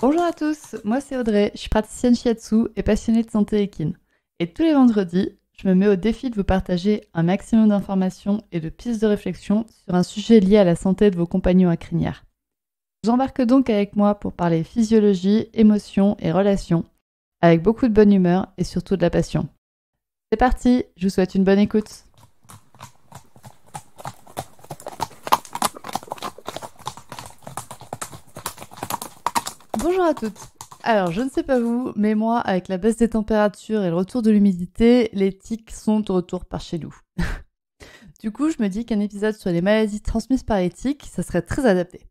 Bonjour à tous, moi c'est Audrey, je suis praticienne shiatsu et passionnée de santé équine. Et tous les vendredis, je me mets au défi de vous partager un maximum d'informations et de pistes de réflexion sur un sujet lié à la santé de vos compagnons à crinière. Je vous embarque donc avec moi pour parler physiologie, émotions et relations, avec beaucoup de bonne humeur et surtout de la passion. C'est parti, je vous souhaite une bonne écoute. Bonjour à toutes. Alors, je ne sais pas vous, mais moi, avec la baisse des températures et le retour de l'humidité, les tiques sont de retour par chez nous. Du coup, je me dis qu'un épisode sur les maladies transmises par les tiques, ça serait très adapté.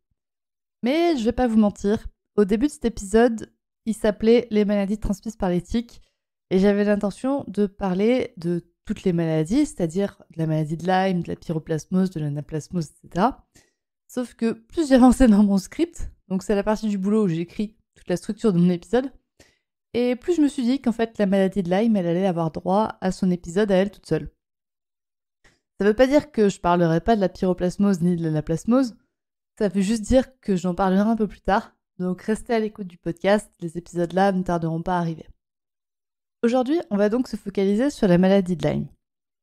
Mais je vais pas vous mentir, au début de cet épisode, il s'appelait les maladies transmises par les tiques, et j'avais l'intention de parler de toutes les maladies, c'est-à-dire de la maladie de Lyme, de la pyroplasmose, de l'anaplasmose, etc. Sauf que plus j'avançais dans mon script, donc c'est la partie du boulot où j'écris toute la structure de mon épisode, et plus je me suis dit qu'en fait la maladie de Lyme, elle allait avoir droit à son épisode à elle toute seule. Ça veut pas dire que je parlerai pas de la pyroplasmose ni de l'anaplasmose, ça veut juste dire que j'en parlerai un peu plus tard, donc restez à l'écoute du podcast, les épisodes là ne tarderont pas à arriver. Aujourd'hui, on va donc se focaliser sur la maladie de Lyme.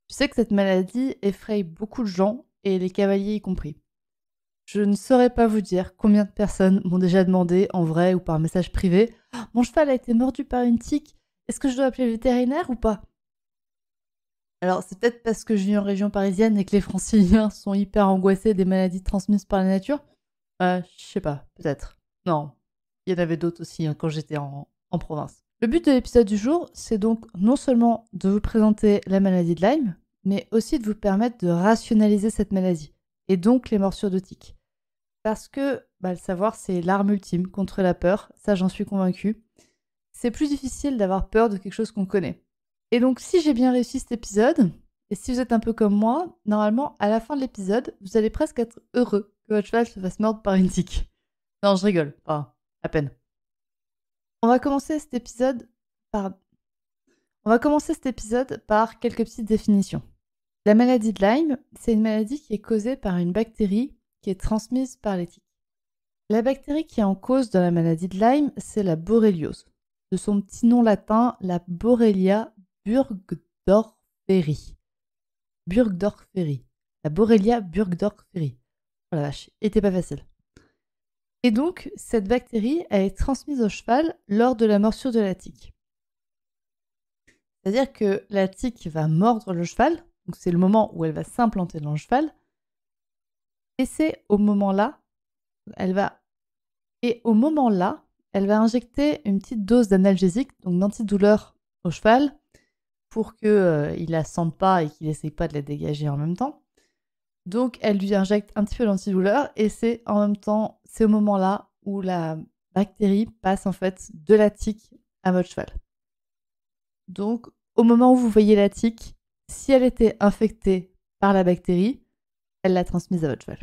Je sais que cette maladie effraie beaucoup de gens, et les cavaliers y compris. Je ne saurais pas vous dire combien de personnes m'ont déjà demandé, en vrai ou par message privé, « Mon cheval a été mordu par une tique, est-ce que je dois appeler le vétérinaire ou pas ?» Alors, c'est peut-être parce que je vis en région parisienne et que les franciliens sont hyper angoissés des maladies transmises par la nature. Je sais pas, peut-être. Non, il y en avait d'autres aussi quand j'étais en province. Le but de l'épisode du jour, c'est donc non seulement de vous présenter la maladie de Lyme, mais aussi de vous permettre de rationaliser cette maladie, et donc les morsures de tiques. Parce que, le savoir, c'est l'arme ultime contre la peur, ça j'en suis convaincue. C'est plus difficile d'avoir peur de quelque chose qu'on connaît. Et donc, si j'ai bien réussi cet épisode, et si vous êtes un peu comme moi, normalement, à la fin de l'épisode, vous allez presque être heureux que votre cheval se fasse mordre par une tique. Non, je rigole, enfin, à peine. On va commencer cet épisode par quelques petites définitions. La maladie de Lyme, c'est une maladie qui est causée par une bactérie qui est transmise par les tiques. La bactérie qui est en cause dans la maladie de Lyme, c'est la borréliose. De son petit nom latin, la Borrelia burgdorferi. La Borrelia burgdorferi. Oh la vache, était pas facile. Et donc, cette bactérie, elle est transmise au cheval lors de la morsure de la tique. C'est-à-dire que la tique va mordre le cheval, donc c'est le moment où elle va s'implanter dans le cheval, et c'est au moment-là, elle va injecter une petite dose d'analgésique, donc d'antidouleur au cheval, pour qu'il la sente pas et qu'il essaye pas de la dégager en même temps. Donc elle lui injecte un petit peu d'antidouleur et c'est au moment-là où la bactérie passe en fait de la tique à votre cheval. Donc au moment où vous voyez la tique, si elle était infectée par la bactérie, elle l'a transmise à votre cheval.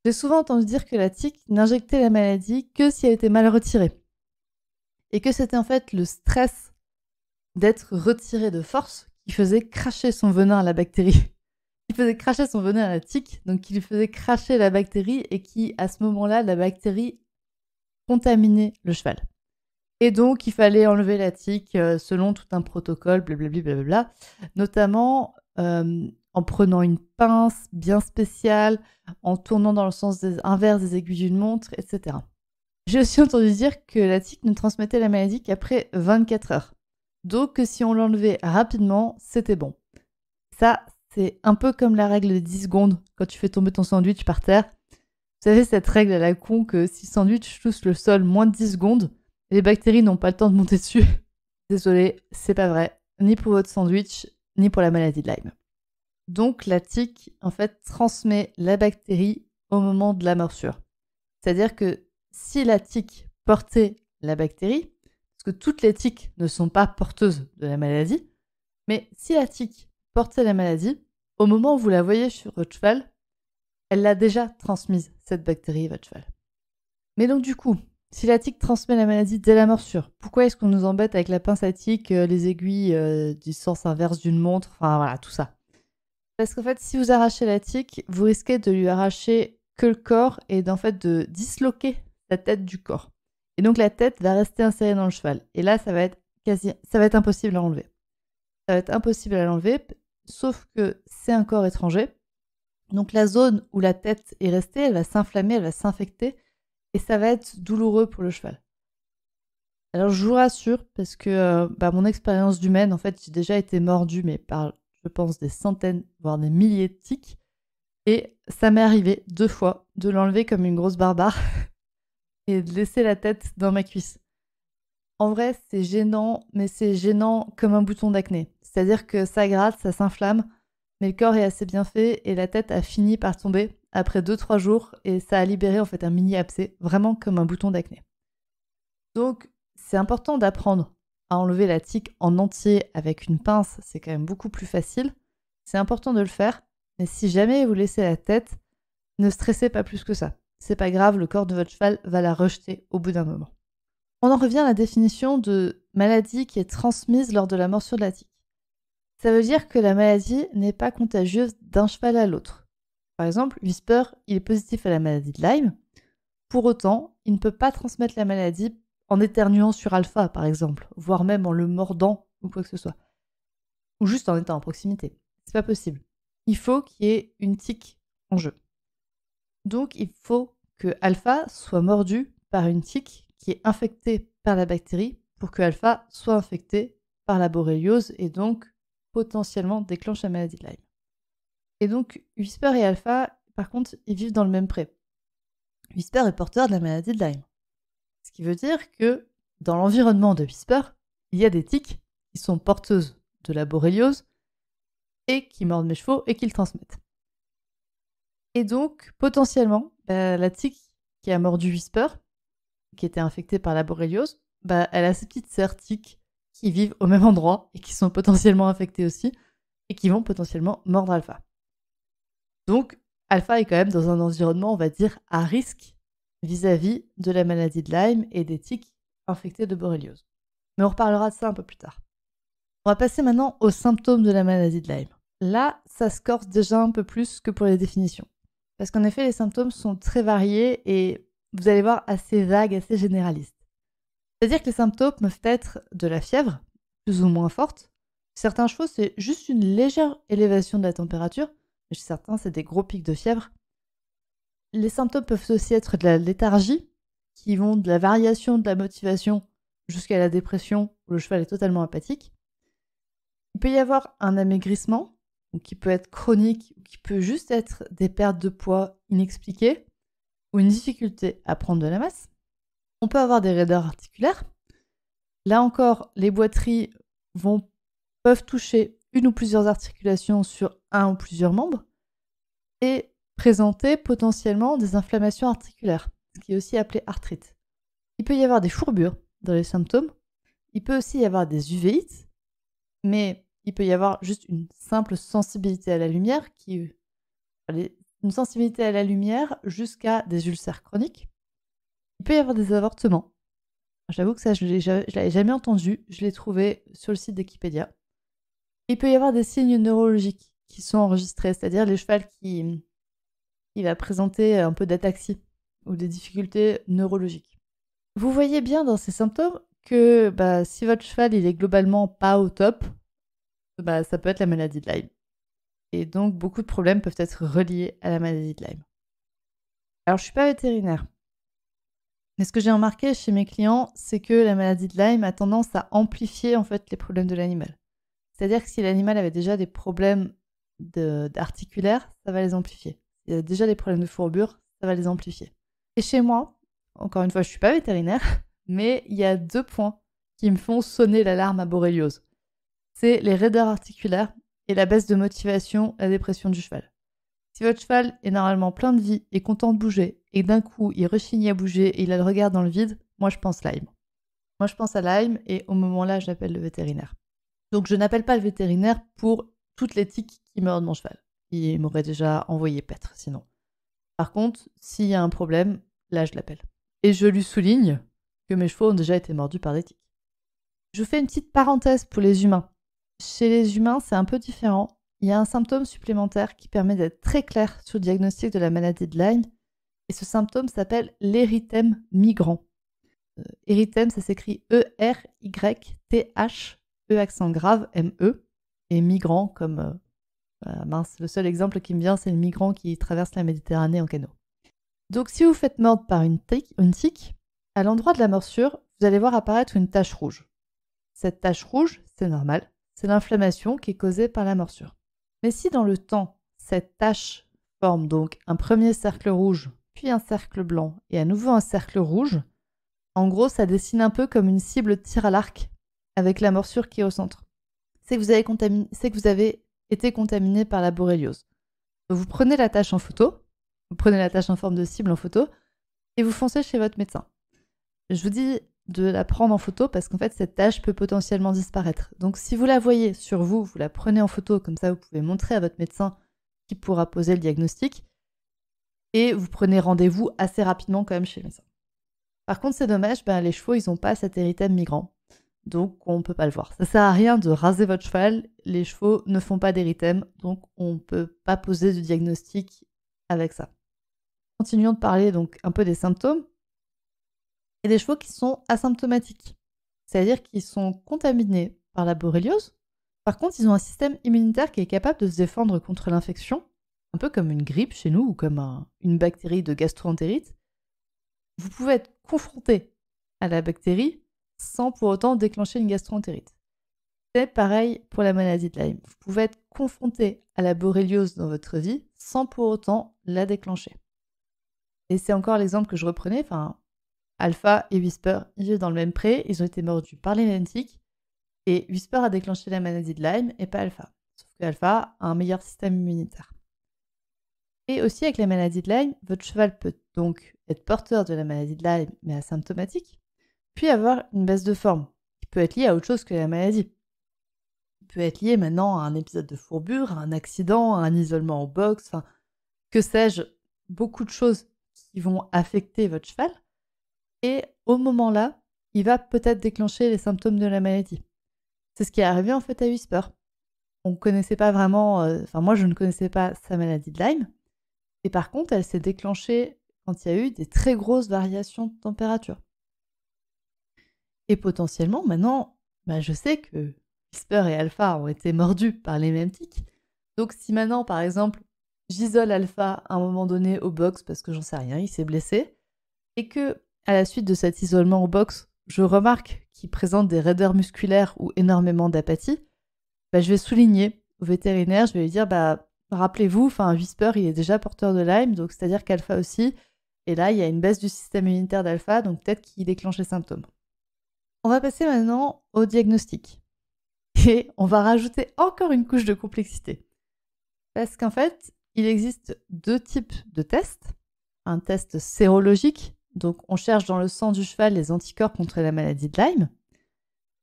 J'ai souvent entendu dire que la tique n'injectait la maladie que si elle était mal retirée. Et que c'était en fait le stress d'être retiré de force qui faisait cracher son venin à la bactérie. Qui faisait cracher son venin à la tique, donc qui lui faisait cracher la bactérie et qui, à ce moment-là, la bactérie contaminait le cheval. Et donc, il fallait enlever la tique selon tout un protocole, blablabla, notamment en prenant une pince bien spéciale, en tournant dans le sens inverse des aiguilles d'une montre, etc. J'ai aussi entendu dire que la tique ne transmettait la maladie qu'après 24 heures. Donc, si on l'enlevait rapidement, c'était bon. Ça, c'est un peu comme la règle des 10 secondes quand tu fais tomber ton sandwich par terre. Vous savez, cette règle à la con que si le sandwich touche le sol moins de 10 secondes, les bactéries n'ont pas le temps de monter dessus. Désolé, c'est pas vrai. Ni pour votre sandwich, ni pour la maladie de Lyme. Donc, la tique, en fait, transmet la bactérie au moment de la morsure. C'est-à-dire que si la tique portait la bactérie, parce que toutes les tiques ne sont pas porteuses de la maladie, mais si la tique portait la maladie, au moment où vous la voyez sur votre cheval, elle l'a déjà transmise, cette bactérie, à votre cheval. Mais donc du coup, si la tique transmet la maladie dès la morsure, pourquoi est-ce qu'on nous embête avec la pince à tique, les aiguilles du sens inverse d'une montre, enfin voilà, tout ça. Parce qu'en fait, si vous arrachez la tique, vous risquez de lui arracher que le corps et d'en fait de disloquer la tête du corps. Et donc la tête va rester insérée dans le cheval. Et là, ça va être impossible à enlever. Ça va être impossible à l'enlever, sauf que c'est un corps étranger. Donc la zone où la tête est restée, elle va s'inflammer, elle va s'infecter, et ça va être douloureux pour le cheval. Alors je vous rassure, parce que mon expérience d'humaine, en fait, j'ai déjà été mordue, mais par, je pense, des centaines, voire des milliers de tiques. Et ça m'est arrivé 2 fois de l'enlever comme une grosse barbare et de laisser la tête dans ma cuisse. En vrai, c'est gênant, mais c'est gênant comme un bouton d'acné. C'est-à-dire que ça gratte, ça s'inflamme, mais le corps est assez bien fait et la tête a fini par tomber après 2-3 jours et ça a libéré en fait un mini abcès, vraiment comme un bouton d'acné. Donc, c'est important d'apprendre à enlever la tique en entier avec une pince, c'est quand même beaucoup plus facile. C'est important de le faire, mais si jamais vous laissez la tête, ne stressez pas plus que ça. C'est pas grave, le corps de votre cheval va la rejeter au bout d'un moment. On en revient à la définition de maladie qui est transmise lors de la morsure de la tique. Ça veut dire que la maladie n'est pas contagieuse d'un cheval à l'autre. Par exemple, Whisper, il est positif à la maladie de Lyme. Pour autant, il ne peut pas transmettre la maladie en éternuant sur Alpha, par exemple, voire même en le mordant ou quoi que ce soit. Ou juste en étant en proximité. C'est pas possible. Il faut qu'il y ait une tique en jeu. Donc, il faut que Alpha soit mordu par une tique qui est infectée par la bactérie pour que Alpha soit infecté par la borréliose et donc potentiellement déclenche la maladie de Lyme. Et donc, Whisper et Alpha, par contre, ils vivent dans le même pré. Whisper est porteur de la maladie de Lyme. Ce qui veut dire que dans l'environnement de Whisper, il y a des tiques qui sont porteuses de la borréliose et qui mordent mes chevaux et qui le transmettent. Et donc, potentiellement, la tique qui a mordu Whisper, qui était infectée par la borréliose, elle a ces petites sœurs tiques qui vivent au même endroit et qui sont potentiellement infectées aussi et qui vont potentiellement mordre Alpha. Donc, Alpha est quand même dans un environnement, on va dire, à risque vis-à-vis de la maladie de Lyme et des tiques infectées de borréliose. Mais on reparlera de ça un peu plus tard. On va passer maintenant aux symptômes de la maladie de Lyme. Là, ça se corse déjà un peu plus que pour les définitions. Parce qu'en effet, les symptômes sont très variés et vous allez voir assez vagues, assez généralistes. C'est-à-dire que les symptômes peuvent être de la fièvre, plus ou moins forte. Certains chevaux, c'est juste une légère élévation de la température, mais chez certains, c'est des gros pics de fièvre. Les symptômes peuvent aussi être de la léthargie, qui vont de la variation de la motivation jusqu'à la dépression, où le cheval est totalement apathique. Il peut y avoir un amaigrissement, qui peut être chronique, ou qui peut juste être des pertes de poids inexpliquées, ou une difficulté à prendre de la masse. On peut avoir des raideurs articulaires. Là encore, les boiteries peuvent toucher une ou plusieurs articulations sur un ou plusieurs membres et présenter potentiellement des inflammations articulaires, ce qui est aussi appelé arthrite. Il peut y avoir des fourbures dans les symptômes. Il peut aussi y avoir des uvéites, mais il peut y avoir juste une simple sensibilité à la lumière, une sensibilité à la lumière jusqu'à des ulcères chroniques. Il peut y avoir des avortements. J'avoue que ça, je ne l'avais jamais entendu. Je l'ai trouvé sur le site d'Wikipédia. Il peut y avoir des signes neurologiques qui sont enregistrés, c'est-à-dire les chevaux qui va présenter un peu d'ataxie ou des difficultés neurologiques. Vous voyez bien dans ces symptômes que si votre cheval il est globalement pas au top, ça peut être la maladie de Lyme. Et donc, beaucoup de problèmes peuvent être reliés à la maladie de Lyme. Alors, je ne suis pas vétérinaire. Mais ce que j'ai remarqué chez mes clients, c'est que la maladie de Lyme a tendance à amplifier en fait les problèmes de l'animal. C'est-à-dire que si l'animal avait déjà des problèmes articulaires, ça va les amplifier. S'il y a déjà des problèmes de fourbure, ça va les amplifier. Et chez moi, encore une fois, je ne suis pas vétérinaire, mais il y a 2 points qui me font sonner l'alarme à borréliose. C'est les raideurs articulaires et la baisse de motivation, la dépression du cheval. Si votre cheval est normalement plein de vie et content de bouger, et d'un coup il rechigne à bouger et il a le regard dans le vide, moi je pense Lyme. Moi je pense à Lyme et au moment là j'appelle le vétérinaire. Donc je n'appelle pas le vétérinaire pour toutes les tiques qui mordent mon cheval. Il m'aurait déjà envoyé paître sinon. Par contre, s'il y a un problème, là je l'appelle. Et je lui souligne que mes chevaux ont déjà été mordus par des tiques. Je fais une petite parenthèse pour les humains. Chez les humains, c'est un peu différent. Il y a un symptôme supplémentaire qui permet d'être très clair sur le diagnostic de la maladie de Lyme. Et ce symptôme s'appelle l'érythème migrant. Erythème, ça s'écrit E-R-Y-T-H, E accent grave, M-E, et migrant comme... mince, le seul exemple qui me vient, c'est le migrant qui traverse la Méditerranée en canot. Donc si vous faites mordre par une tique, à l'endroit de la morsure, vous allez voir apparaître une tache rouge. Cette tache rouge, c'est normal, c'est l'inflammation qui est causée par la morsure. Mais si dans le temps, cette tache forme donc un premier cercle rouge, puis un cercle blanc et à nouveau un cercle rouge, en gros, ça dessine un peu comme une cible de tir à l'arc avec la morsure qui est au centre. C'est que vous avez été contaminé par la borréliose. Donc vous prenez la tache en photo, vous prenez la tache en forme de cible en photo et vous foncez chez votre médecin. Je vous dis de la prendre en photo parce qu'en fait, cette tache peut potentiellement disparaître. Donc si vous la voyez sur vous, vous la prenez en photo, comme ça vous pouvez montrer à votre médecin qui pourra poser le diagnostic et vous prenez rendez-vous assez rapidement quand même chez le médecin. Par contre, c'est dommage, les chevaux, ils n'ont pas cet érythème migrant. Donc, on ne peut pas le voir. Ça ne sert à rien de raser votre cheval. Les chevaux ne font pas d'érythème. Donc, on ne peut pas poser de diagnostic avec ça. Continuons de parler donc un peu des symptômes. Il y a des chevaux qui sont asymptomatiques. C'est-à-dire qu'ils sont contaminés par la borréliose. Par contre, ils ont un système immunitaire qui est capable de se défendre contre l'infection. Un peu comme une grippe chez nous ou comme une bactérie de gastro-entérite. Vous pouvez être confronté à la bactérie sans pour autant déclencher une gastro-entérite. C'est pareil pour la maladie de Lyme. Vous pouvez être confronté à la borréliose dans votre vie sans pour autant la déclencher. Et c'est encore l'exemple que je reprenais. Alpha et Whisper, ils vivent dans le même pré, ils ont été mordus par les mêmes tiques, et Whisper a déclenché la maladie de Lyme et pas Alpha. Sauf que Alpha a un meilleur système immunitaire. Et aussi avec la maladie de Lyme, votre cheval peut donc être porteur de la maladie de Lyme mais asymptomatique, puis avoir une baisse de forme, qui peut être liée à autre chose que la maladie. Il peut être lié maintenant à un épisode de fourbure, à un accident, à un isolement au box, que sais-je, beaucoup de choses qui vont affecter votre cheval. Et au moment-là, il va peut-être déclencher les symptômes de la maladie. C'est ce qui est arrivé en fait à Whisper. On ne connaissait pas vraiment, moi je ne connaissais pas sa maladie de Lyme, et par contre elle s'est déclenchée quand il y a eu des très grosses variations de température. Et potentiellement, maintenant, je sais que Whisper et Alpha ont été mordus par les mêmes tiques. Donc si maintenant, par exemple, j'isole Alpha à un moment donné au box parce que j'en sais rien, il s'est blessé, et que à la suite de cet isolement au box, je remarque qu'il présente des raideurs musculaires ou énormément d'apathie, je vais souligner au vétérinaire, je vais lui dire, rappelez-vous, Whisper, il est déjà porteur de Lyme, donc c'est-à-dire qu'Alpha aussi, et là, il y a une baisse du système immunitaire d'Alpha, donc peut-être qu'il déclenche les symptômes. On va passer maintenant au diagnostic. Et on va rajouter encore une couche de complexité. Parce qu'en fait, il existe deux types de tests. Un test sérologique, donc on cherche dans le sang du cheval les anticorps contre la maladie de Lyme.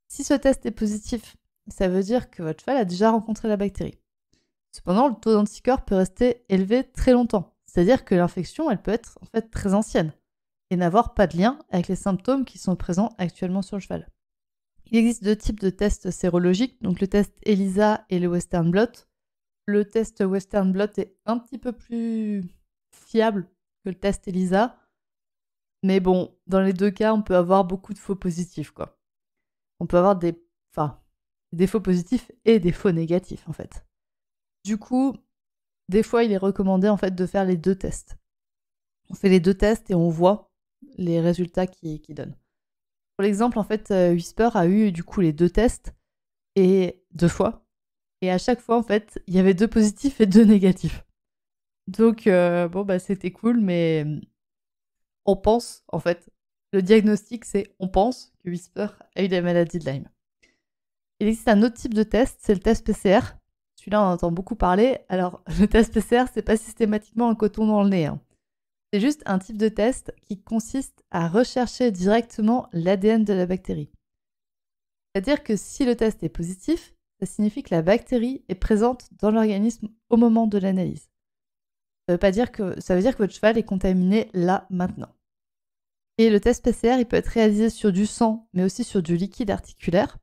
Si ce test est positif, ça veut dire que votre cheval a déjà rencontré la bactérie. Cependant, le taux d'anticorps peut rester élevé très longtemps. C'est-à-dire que l'infection, elle peut être en fait très ancienne et n'avoir pas de lien avec les symptômes qui sont présents actuellement sur le cheval. Il existe deux types de tests sérologiques, donc le test ELISA et le Western blot. Le test Western blot est un petit peu plus fiable que le test ELISA, mais bon, dans les deux cas, on peut avoir beaucoup de faux positifs, quoi. On peut avoir des faux positifs et des faux négatifs, en fait. Du coup, des fois, il est recommandé, en fait, de faire les deux tests. On fait les deux tests et on voit les résultats qu'ils donnent. Pour l'exemple, en fait, Whisper a eu, du coup, les deux tests et 2 fois. Et à chaque fois, en fait, il y avait 2 positifs et 2 négatifs. Donc, c'était cool, mais on pense, en fait, le diagnostic, c'est on pense que Whisper a eu la maladie de Lyme. Il existe un autre type de test, c'est le test PCR. Celui-là, on en entend beaucoup parler. Alors, le test PCR, c'est pas systématiquement un coton dans le nez, hein. C'est juste un type de test qui consiste à rechercher directement l'ADN de la bactérie. C'est-à-dire que si le test est positif, ça signifie que la bactérie est présente dans l'organisme au moment de l'analyse. Ça veut dire que votre cheval est contaminé là, maintenant. Et le test PCR, il peut être réalisé sur du sang, mais aussi sur du liquide articulaire.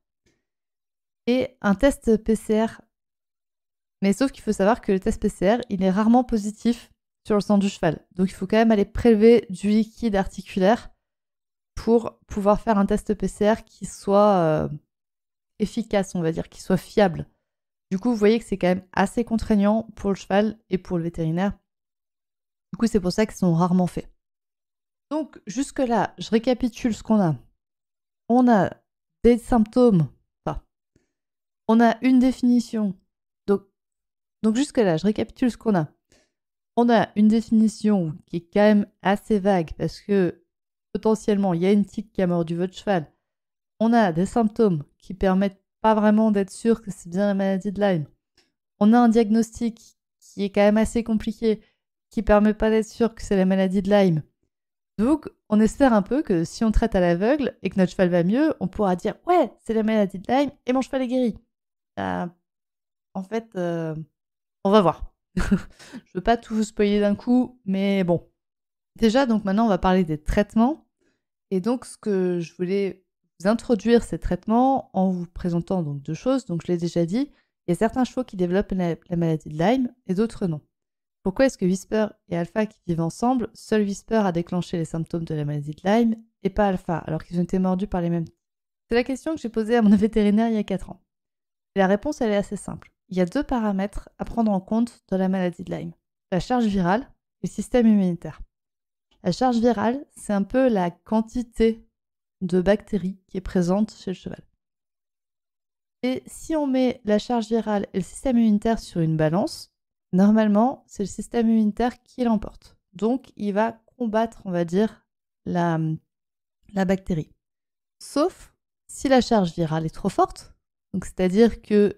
Et un test PCR, mais sauf qu'il faut savoir que le test PCR, il est rarement positif sur le sang du cheval. Donc il faut quand même aller prélever du liquide articulaire pour pouvoir faire un test PCR qui soit efficace, on va dire, qui soit fiable. Du coup, vous voyez que c'est quand même assez contraignant pour le cheval et pour le vétérinaire. Du coup, c'est pour ça qu'ils sont rarement faits. Donc, jusque-là, je récapitule ce qu'on a. On a des symptômes, enfin, on a une définition. Donc jusque-là, je récapitule ce qu'on a. On a une définition qui est quand même assez vague parce que potentiellement, il y a une tique qui a mordu votre cheval. On a des symptômes qui permettent pas vraiment d'être sûr que c'est bien la maladie de Lyme. On a un diagnostic qui est quand même assez compliqué, qui permet pas d'être sûr que c'est la maladie de Lyme. Donc, on espère un peu que si on traite à l'aveugle et que notre cheval va mieux, on pourra dire « Ouais, c'est la maladie de Lyme et mon cheval est guéri. » En fait, on va voir. Je veux pas tout vous spoiler d'un coup, mais bon. Déjà, donc maintenant, on va parler des traitements. Et donc, ce que je voulais vous introduire, ces traitements, en vous présentant donc 2 choses. Donc, je l'ai déjà dit, il y a certains chevaux qui développent la maladie de Lyme et d'autres non. Pourquoi est-ce que Whisper et Alpha qui vivent ensemble, seul Whisper a déclenché les symptômes de la maladie de Lyme et pas Alpha, alors qu'ils ont été mordus par les mêmes tiques? C'est la question que j'ai posée à mon vétérinaire il y a 4 ans. Et la réponse, elle est assez simple. Il y a 2 paramètres à prendre en compte dans la maladie de Lyme. La charge virale et le système immunitaire. La charge virale, c'est un peu la quantité de bactéries qui est présente chez le cheval. Et si on met la charge virale et le système immunitaire sur une balance, normalement, c'est le système immunitaire qui l'emporte. Donc, il va combattre, on va dire, la bactérie. Sauf si la charge virale est trop forte, donc c'est-à-dire qu'il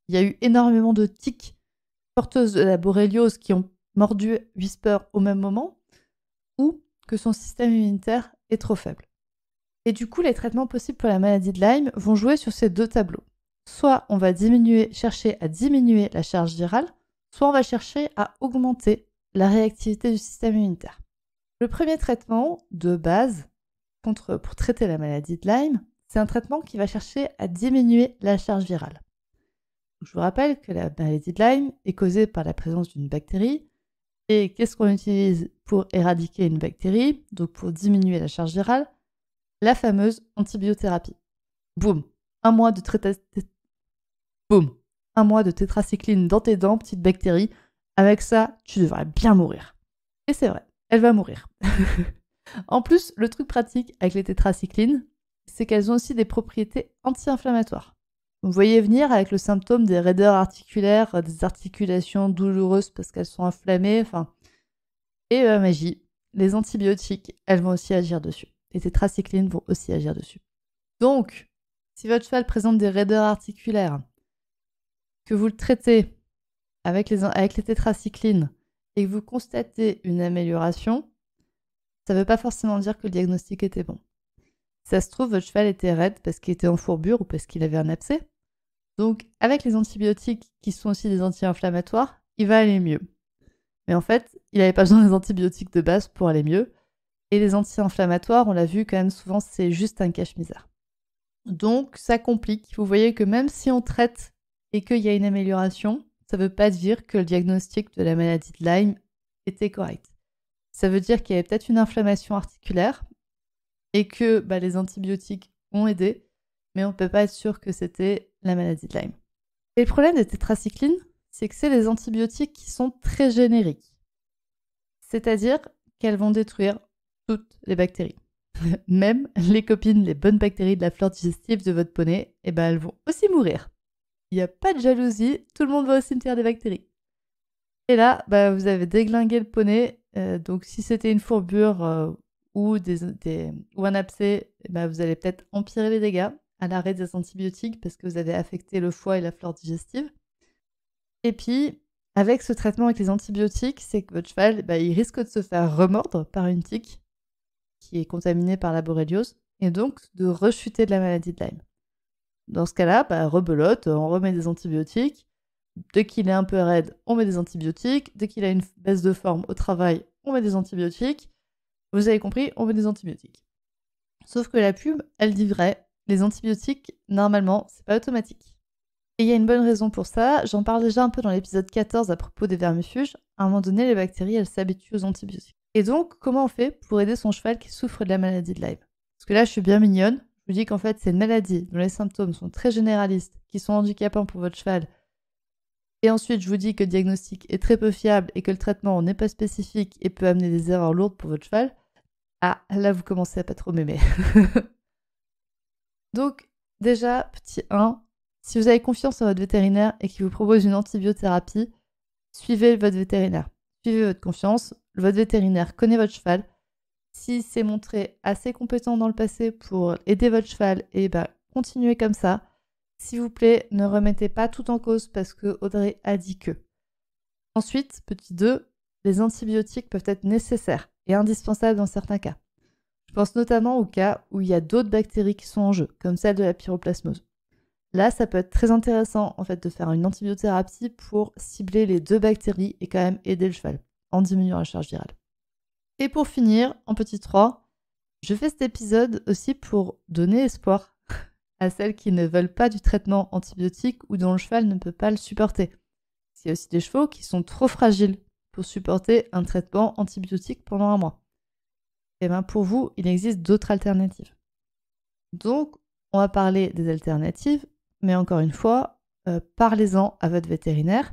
y a eu énormément de tiques porteuses de la borréliose qui ont mordu Whisper au même moment, ou que son système immunitaire est trop faible. Et du coup, les traitements possibles pour la maladie de Lyme vont jouer sur ces 2 tableaux. Soit on va chercher à diminuer la charge virale, soit on va chercher à augmenter la réactivité du système immunitaire. Le premier traitement de base pour traiter la maladie de Lyme, c'est un traitement qui va chercher à diminuer la charge virale. Je vous rappelle que la maladie de Lyme est causée par la présence d'une bactérie. Et qu'est-ce qu'on utilise pour éradiquer une bactérie, donc pour diminuer la charge virale? La fameuse antibiothérapie. Boum, 1 mois de Boum, 1 mois de tétracycline dans tes dents, petite bactérie. Avec ça, tu devrais bien mourir. Et c'est vrai, elle va mourir. En plus, le truc pratique avec les tétracyclines, c'est qu'elles ont aussi des propriétés anti-inflammatoires. Vous voyez venir avec le symptôme des raideurs articulaires, des articulations douloureuses parce qu'elles sont inflammées, Et magie, les antibiotiques, elles vont aussi agir dessus. Les tétracyclines vont aussi agir dessus. Donc, si votre cheval présente des raideurs articulaires, que vous le traitez avec les tétracyclines et que vous constatez une amélioration, ça ne veut pas forcément dire que le diagnostic était bon. Ça se trouve, votre cheval était raide parce qu'il était en fourbure ou parce qu'il avait un abcès. Donc, avec les antibiotiques qui sont aussi des anti-inflammatoires, il va aller mieux. Mais en fait, il n'avait pas besoin des antibiotiques de base pour aller mieux. Et les anti-inflammatoires, on l'a vu quand même souvent, c'est juste un cache-misère. Donc, ça complique. Vous voyez que même si on traite et qu'il y a une amélioration, ça ne veut pas dire que le diagnostic de la maladie de Lyme était correct. Ça veut dire qu'il y avait peut-être une inflammation articulaire et que les antibiotiques ont aidé, mais on ne peut pas être sûr que c'était la maladie de Lyme. Et le problème des tétracyclines, c'est que c'est des antibiotiques qui sont très génériques. C'est-à-dire qu'elles vont détruire toutes les bactéries. Même les copines, les bonnes bactéries de la flore digestive de votre poney, elles vont aussi mourir. Il n'y a pas de jalousie, tout le monde va au cimetière des bactéries. Et là, vous avez déglingué le poney, donc si c'était une fourbure ou un abcès, vous allez peut-être empirer les dégâts à l'arrêt des antibiotiques parce que vous avez affecté le foie et la flore digestive. Et puis, avec ce traitement avec les antibiotiques, c'est que votre cheval, il risque de se faire remordre par une tique qui est contaminée par la borréliose et donc de rechuter de la maladie de Lyme. Dans ce cas-là, rebelote, on remet des antibiotiques. Dès qu'il est un peu raide, on met des antibiotiques. Dès qu'il a une baisse de forme au travail, on met des antibiotiques. Vous avez compris, on met des antibiotiques. Sauf que la pub, elle dit vrai. Les antibiotiques, normalement, c'est pas automatique. Et il y a une bonne raison pour ça. J'en parle déjà un peu dans l'épisode 14 à propos des vermifuges. À un moment donné, les bactéries, elles s'habituent aux antibiotiques. Et donc, comment on fait pour aider son cheval qui souffre de la maladie de Lyme? Parce que là, je suis bien mignonne. Je vous dis qu'en fait, c'est une maladie dont les symptômes sont très généralistes, qui sont handicapants pour votre cheval. Et ensuite, je vous dis que le diagnostic est très peu fiable et que le traitement n'est pas spécifique et peut amener des erreurs lourdes pour votre cheval. Ah, là, vous commencez à pas trop m'aimer. Donc, déjà, petit 1, si vous avez confiance en votre vétérinaire et qu'il vous propose une antibiothérapie, suivez votre vétérinaire. Suivez votre confiance. Votre vétérinaire connaît votre cheval. S'il s'est montré assez compétent dans le passé pour aider votre cheval, continuez comme ça. S'il vous plaît, ne remettez pas tout en cause parce que Audrey a dit que. Ensuite, petit 2, les antibiotiques peuvent être nécessaires et indispensables dans certains cas. Je pense notamment au cas où il y a d'autres bactéries qui sont en jeu, comme celle de la pyroplasmose. Là, ça peut être très intéressant en fait de faire une antibiothérapie pour cibler les 2 bactéries et quand même aider le cheval en diminuant la charge virale. Et pour finir, en petit 3, je fais cet épisode aussi pour donner espoir à celles qui ne veulent pas du traitement antibiotique ou dont le cheval ne peut pas le supporter. Il y a aussi des chevaux qui sont trop fragiles pour supporter un traitement antibiotique pendant un mois. Et bien pour vous, il existe d'autres alternatives. Donc, on va parler des alternatives, mais encore une fois, parlez-en à votre vétérinaire.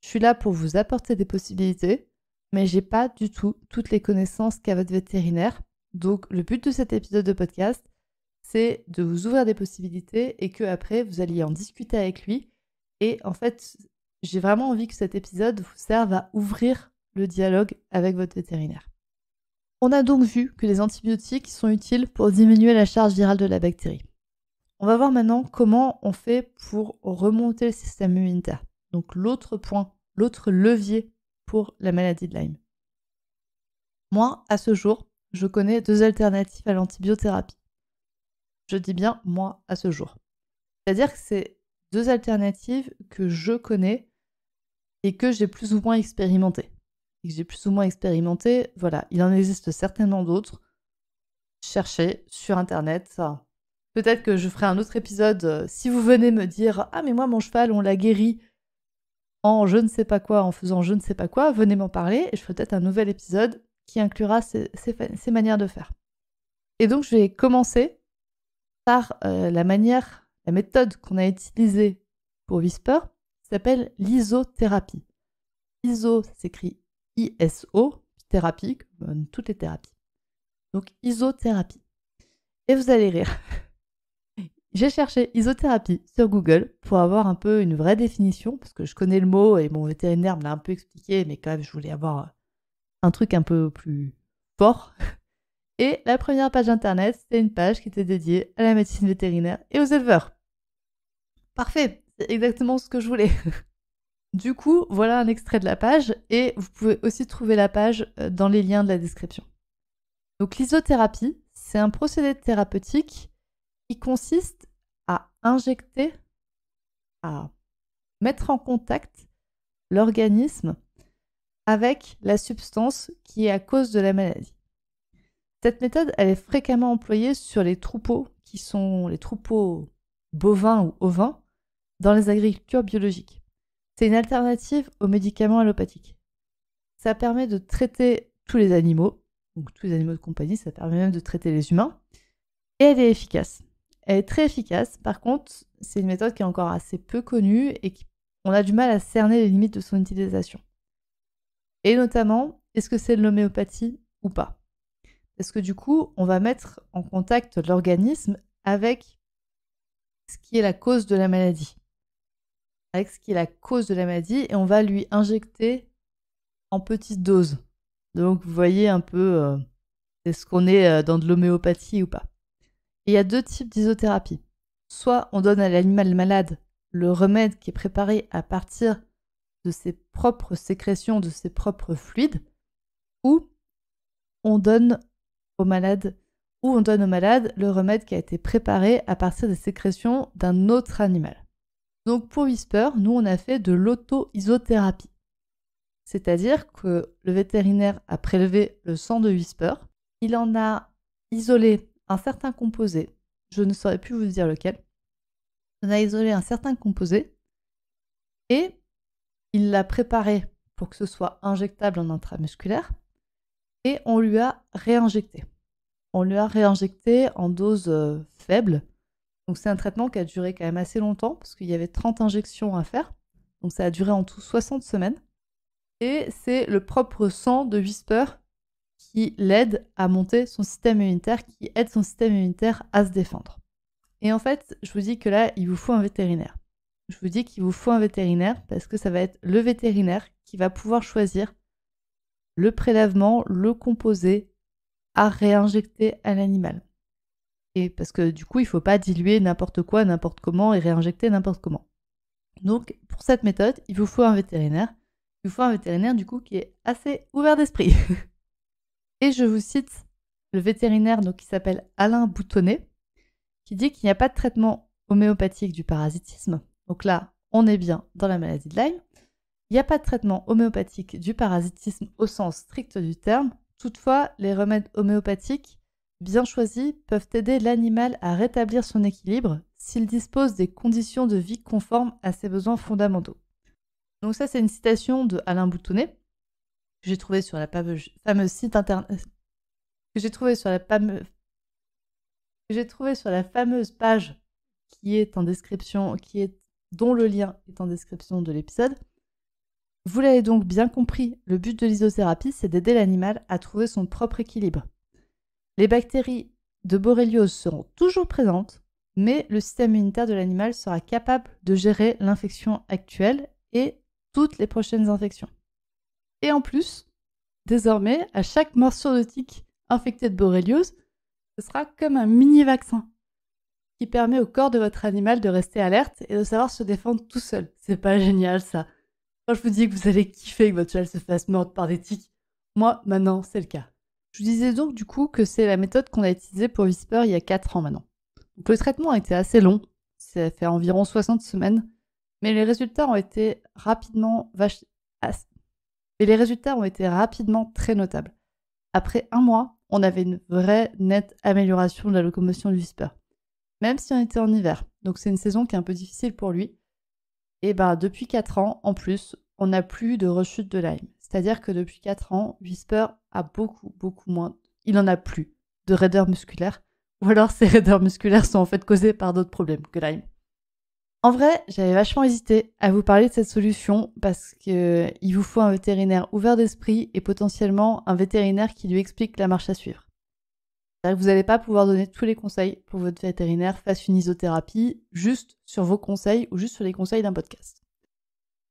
Je suis là pour vous apporter des possibilités, mais j'ai pas du tout toutes les connaissances qu'a votre vétérinaire. Donc, le but de cet épisode de podcast, c'est de vous ouvrir des possibilités et que après vous alliez en discuter avec lui. Et en fait, j'ai vraiment envie que cet épisode vous serve à ouvrir le dialogue avec votre vétérinaire. On a donc vu que les antibiotiques sont utiles pour diminuer la charge virale de la bactérie. On va voir maintenant comment on fait pour remonter le système immunitaire. Donc l'autre point, l'autre levier pour la maladie de Lyme. Moi, à ce jour, je connais 2 alternatives à l'antibiothérapie. Je dis bien moi à ce jour. C'est-à-dire que c'est 2 alternatives que je connais et que j'ai plus ou moins expérimentées. Voilà, il en existe certainement d'autres. Cherchez sur internet ça. Peut-être que je ferai un autre épisode si vous venez me dire « Ah mais moi mon cheval on l'a guéri en je ne sais pas quoi, en faisant je ne sais pas quoi », venez m'en parler et je ferai peut-être un nouvel épisode qui inclura ces manières de faire. Et donc je vais commencer par la méthode qu'on a utilisée pour Whisper, qui s'appelle l'isothérapie. Iso, ça s'écrit ISO, thérapie, comme toutes les thérapies. Donc isothérapie. Et vous allez rire. J'ai cherché isothérapie sur Google pour avoir un peu une vraie définition, parce que je connais le mot et mon vétérinaire me l'a un peu expliqué, mais quand même je voulais avoir un truc un peu plus fort. Et la première page internet, c'était une page qui était dédiée à la médecine vétérinaire et aux éleveurs. Parfait, c'est exactement ce que je voulais. Du coup, voilà un extrait de la page et vous pouvez aussi trouver la page dans les liens de la description. Donc l'isothérapie, c'est un procédé thérapeutique qui consiste à injecter, à mettre en contact l'organisme avec la substance qui est à cause de la maladie. Cette méthode, elle est fréquemment employée sur les troupeaux qui sont les troupeaux bovins ou ovins dans les agricultures biologiques. C'est une alternative aux médicaments allopathiques. Ça permet de traiter tous les animaux, donc tous les animaux de compagnie, ça permet même de traiter les humains, et elle est efficace. Elle est très efficace, par contre, c'est une méthode qui est encore assez peu connue et on a du mal à cerner les limites de son utilisation. Et notamment, est-ce que c'est de l'homéopathie ou pas? Parce que du coup, on va mettre en contact l'organisme avec ce qui est la cause de la maladie. Et on va lui injecter en petites doses. Donc vous voyez un peu est-ce qu'on est dans de l'homéopathie ou pas. Et il y a 2 types d'isothérapie. Soit on donne à l'animal malade le remède qui est préparé à partir de ses propres sécrétions, de ses propres fluides, ou on donne au malade le remède qui a été préparé à partir des sécrétions d'un autre animal. Donc pour Whisper, nous on a fait de l'auto-isothérapie. C'est-à-dire que le vétérinaire a prélevé le sang de Whisper, il en a isolé un certain composé, je ne saurais plus vous dire lequel, il en a isolé un certain composé et il l'a préparé pour que ce soit injectable en intramusculaire et on lui a réinjecté. on lui a réinjecté en dose faible. Donc c'est un traitement qui a duré quand même assez longtemps, parce qu'il y avait 30 injections à faire. Donc ça a duré en tout 60 semaines. Et c'est le propre sang de Whisper qui l'aide à monter son système immunitaire, qui aide son système immunitaire à se défendre. Et en fait, je vous dis que là, il vous faut un vétérinaire. Je vous dis qu'il vous faut un vétérinaire parce que ça va être le vétérinaire qui va pouvoir choisir le prélèvement, le composé à réinjecter à l'animal. Et parce que du coup, il ne faut pas diluer n'importe quoi, n'importe comment et réinjecter n'importe comment. Donc, pour cette méthode, il vous faut un vétérinaire. Il vous faut un vétérinaire, du coup, qui est assez ouvert d'esprit. Et je vous cite le vétérinaire donc, qui s'appelle Alain Boutonnet, qui dit qu'il n'y a pas de traitement homéopathique du parasitisme. Donc là, on est bien dans la maladie de Lyme. Il n'y a pas de traitement homéopathique du parasitisme au sens strict du terme. Toutefois, les remèdes homéopathiques bien choisis peuvent aider l'animal à rétablir son équilibre s'il dispose des conditions de vie conformes à ses besoins fondamentaux. Donc ça, c'est une citation de Alain Boutonnet que j'ai trouvé sur la fameuse site internet que j'ai trouvé sur la fameuse page qui est en description, dont le lien est en description de l'épisode. Vous l'avez donc bien compris, le but de l'isothérapie, c'est d'aider l'animal à trouver son propre équilibre. Les bactéries de borréliose seront toujours présentes, mais le système immunitaire de l'animal sera capable de gérer l'infection actuelle et toutes les prochaines infections. Et en plus, désormais, à chaque morsure de tique infectée de borréliose, ce sera comme un mini-vaccin qui permet au corps de votre animal de rester alerte et de savoir se défendre tout seul. C'est pas génial ça. Quand je vous dis que vous allez kiffer que votre cheval se fasse mordre par des tiques, moi, maintenant, c'est le cas. Je vous disais donc du coup que c'est la méthode qu'on a utilisée pour Whisper il y a 4 ans maintenant. Donc le traitement a été assez long, ça fait environ 60 semaines, mais les résultats ont été rapidement très notables. Après 1 mois, on avait une vraie nette amélioration de la locomotion de Whisper. Même si on était en hiver, donc c'est une saison qui est un peu difficile pour lui. Et depuis 4 ans, en plus, on n'a plus de rechute de Lyme. C'est-à-dire que depuis 4 ans, Whisper a beaucoup moins, il n'en a plus de raideur musculaire, ou alors ces raideurs musculaires sont en fait causées par d'autres problèmes que Lyme. En vrai, j'avais vachement hésité à vous parler de cette solution parce qu'il vous faut un vétérinaire ouvert d'esprit et potentiellement un vétérinaire qui lui explique la marche à suivre. C'est-à-dire que vous n'allez pas pouvoir donner tous les conseils pour que votre vétérinaire fasse une isothérapie juste sur vos conseils ou juste sur les conseils d'un podcast.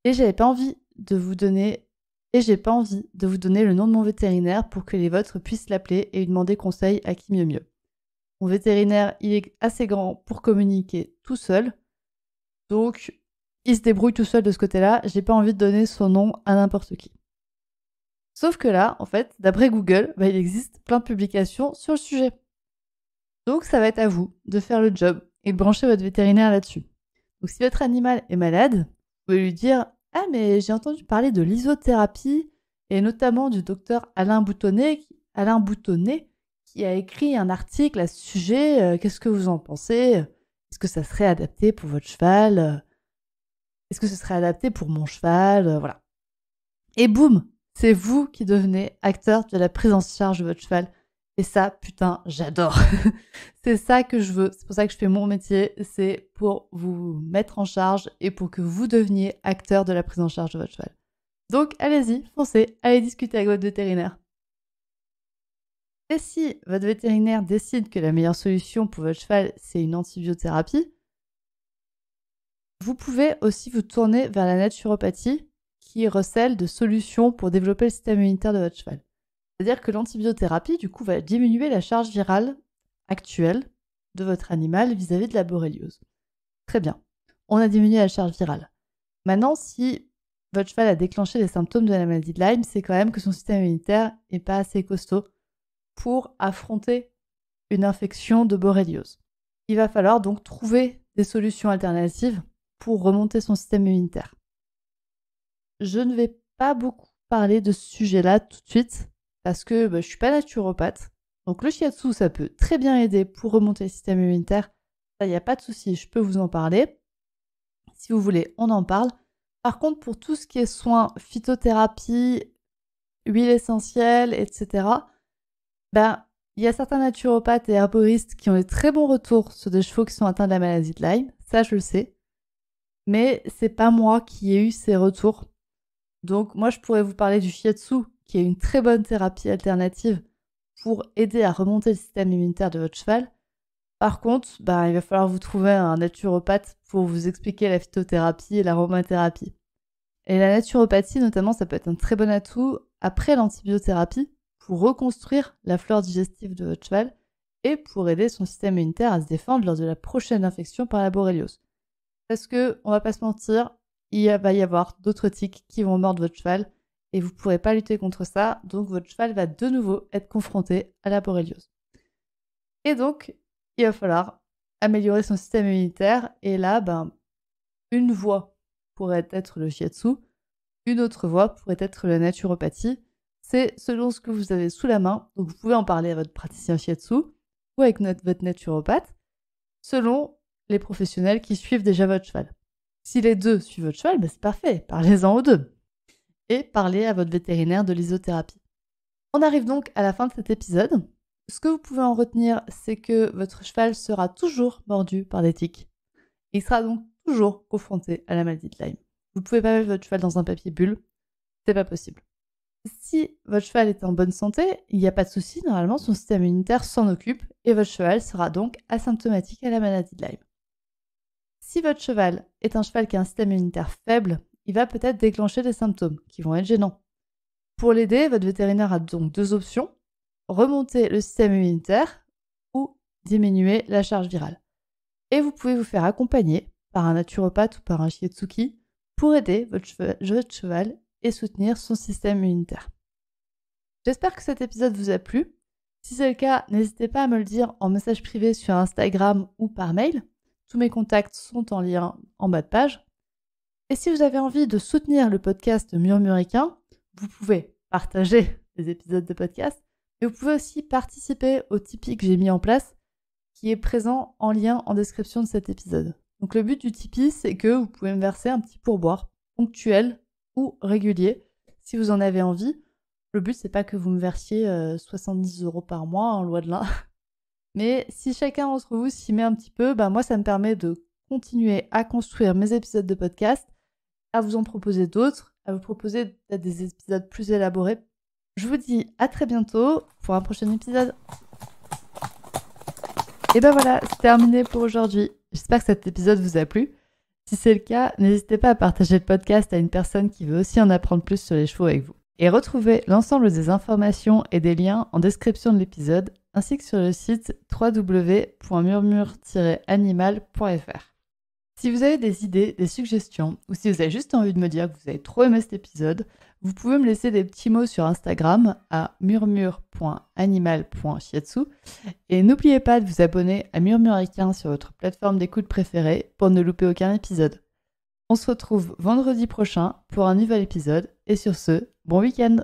Et j'ai pas envie de vous donner le nom de mon vétérinaire pour que les vôtres puissent l'appeler et lui demander conseil à qui mieux. Mon vétérinaire, il est assez grand pour communiquer tout seul. Donc, il se débrouille tout seul de ce côté-là. J'ai pas envie de donner son nom à n'importe qui. Sauf que là, en fait, d'après Google, il existe plein de publications sur le sujet. Donc, ça va être à vous de faire le job et de brancher votre vétérinaire là-dessus. Donc, si votre animal est malade, vous pouvez lui dire « Ah, mais j'ai entendu parler de l'isothérapie et notamment du docteur Alain Boutonnet qui a écrit un article à ce sujet. Qu'est-ce que vous en pensez ? Est-ce que ça serait adapté pour votre cheval ? Est-ce que ce serait adapté pour mon cheval ? Voilà. Et boum, c'est vous qui devenez acteur de la prise en charge de votre cheval. Et ça, putain, j'adore. C'est ça que je veux. C'est pour ça que je fais mon métier. C'est pour vous mettre en charge et pour que vous deveniez acteur de la prise en charge de votre cheval. Donc, allez-y, foncez, allez discuter avec votre vétérinaire. Et si votre vétérinaire décide que la meilleure solution pour votre cheval, c'est une antibiothérapie, vous pouvez aussi vous tourner vers la naturopathie qui recèle de solutions pour développer le système immunitaire de votre cheval. C'est-à-dire que l'antibiothérapie, du coup, va diminuer la charge virale actuelle de votre animal vis-à-vis de la borréliose. Très bien. On a diminué la charge virale. Maintenant, si votre cheval a déclenché les symptômes de la maladie de Lyme, c'est quand même que son système immunitaire n'est pas assez costaud pour affronter une infection de borréliose. Il va falloir donc trouver des solutions alternatives pour remonter son système immunitaire. Je ne vais pas beaucoup parler de ce sujet-là tout de suite parce que je ne suis pas naturopathe. Donc le shiatsu, ça peut très bien aider pour remonter le système immunitaire. Ça, il n'y a pas de souci, je peux vous en parler. Si vous voulez, on en parle. Par contre, pour tout ce qui est soins, phytothérapie, huile essentielle, etc., Il y a certains naturopathes et herboristes qui ont des très bons retours sur des chevaux qui sont atteints de la maladie de Lyme, ça je le sais. Mais c'est pas moi qui ai eu ces retours. Donc moi je pourrais vous parler du shiatsu, qui est une très bonne thérapie alternative pour aider à remonter le système immunitaire de votre cheval. Par contre, il va falloir vous trouver un naturopathe pour vous expliquer la phytothérapie et l'aromathérapie. Et la naturopathie notamment, ça peut être un très bon atout après l'antibiothérapie pour reconstruire la flore digestive de votre cheval et pour aider son système immunitaire à se défendre lors de la prochaine infection par la borréliose. Parce que, on va pas se mentir, il va y avoir d'autres tiques qui vont mordre votre cheval et vous ne pourrez pas lutter contre ça, donc votre cheval va de nouveau être confronté à la borréliose. Et donc, il va falloir améliorer son système immunitaire et là, une voie pourrait être le shiatsu, une autre voie pourrait être la naturopathie. C'est selon ce que vous avez sous la main, donc vous pouvez en parler à votre praticien shiatsu ou avec votre naturopathe, selon les professionnels qui suivent déjà votre cheval. Si les deux suivent votre cheval, c'est parfait, parlez-en aux deux. Et parlez à votre vétérinaire de l'isothérapie. On arrive donc à la fin de cet épisode. Ce que vous pouvez en retenir, c'est que votre cheval sera toujours mordu par des tiques. Il sera donc toujours confronté à la maladie de Lyme. Vous ne pouvez pas mettre votre cheval dans un papier bulle, c'est pas possible. Si votre cheval est en bonne santé, il n'y a pas de souci, normalement son système immunitaire s'en occupe et votre cheval sera donc asymptomatique à la maladie de Lyme. Si votre cheval est un cheval qui a un système immunitaire faible, il va peut-être déclencher des symptômes qui vont être gênants. Pour l'aider, votre vétérinaire a donc deux options, remonter le système immunitaire ou diminuer la charge virale. Et vous pouvez vous faire accompagner par un naturopathe ou par un shiatsuki pour aider votre cheval et soutenir son système immunitaire. J'espère que cet épisode vous a plu. Si c'est le cas, n'hésitez pas à me le dire en message privé sur Instagram ou par mail. Tous mes contacts sont en lien en bas de page. Et si vous avez envie de soutenir le podcast Murmuricain, vous pouvez partager les épisodes de podcast, mais vous pouvez aussi participer au Tipeee que j'ai mis en place, qui est présent en lien en description de cet épisode. Donc le but du Tipeee, c'est que vous pouvez me verser un petit pourboire ponctuel ou régulier, si vous en avez envie. Le but, c'est pas que vous me versiez 70 € par mois, loin de là. Mais si chacun d'entre vous s'y met un petit peu, moi, ça me permet de continuer à construire mes épisodes de podcast, à vous en proposer d'autres, à vous proposer peut-être des épisodes plus élaborés. Je vous dis à très bientôt pour un prochain épisode. Et voilà, c'est terminé pour aujourd'hui. J'espère que cet épisode vous a plu. Si c'est le cas, n'hésitez pas à partager le podcast à une personne qui veut aussi en apprendre plus sur les chevaux avec vous. Et retrouvez l'ensemble des informations et des liens en description de l'épisode, ainsi que sur le site www.murmure-animal.fr. Si vous avez des idées, des suggestions, ou si vous avez juste envie de me dire que vous avez trop aimé cet épisode, vous pouvez me laisser des petits mots sur Instagram à murmure.animal.shiatsu et n'oubliez pas de vous abonner à Murmuricain sur votre plateforme d'écoute préférée pour ne louper aucun épisode. On se retrouve vendredi prochain pour un nouvel épisode et sur ce, bon week-end!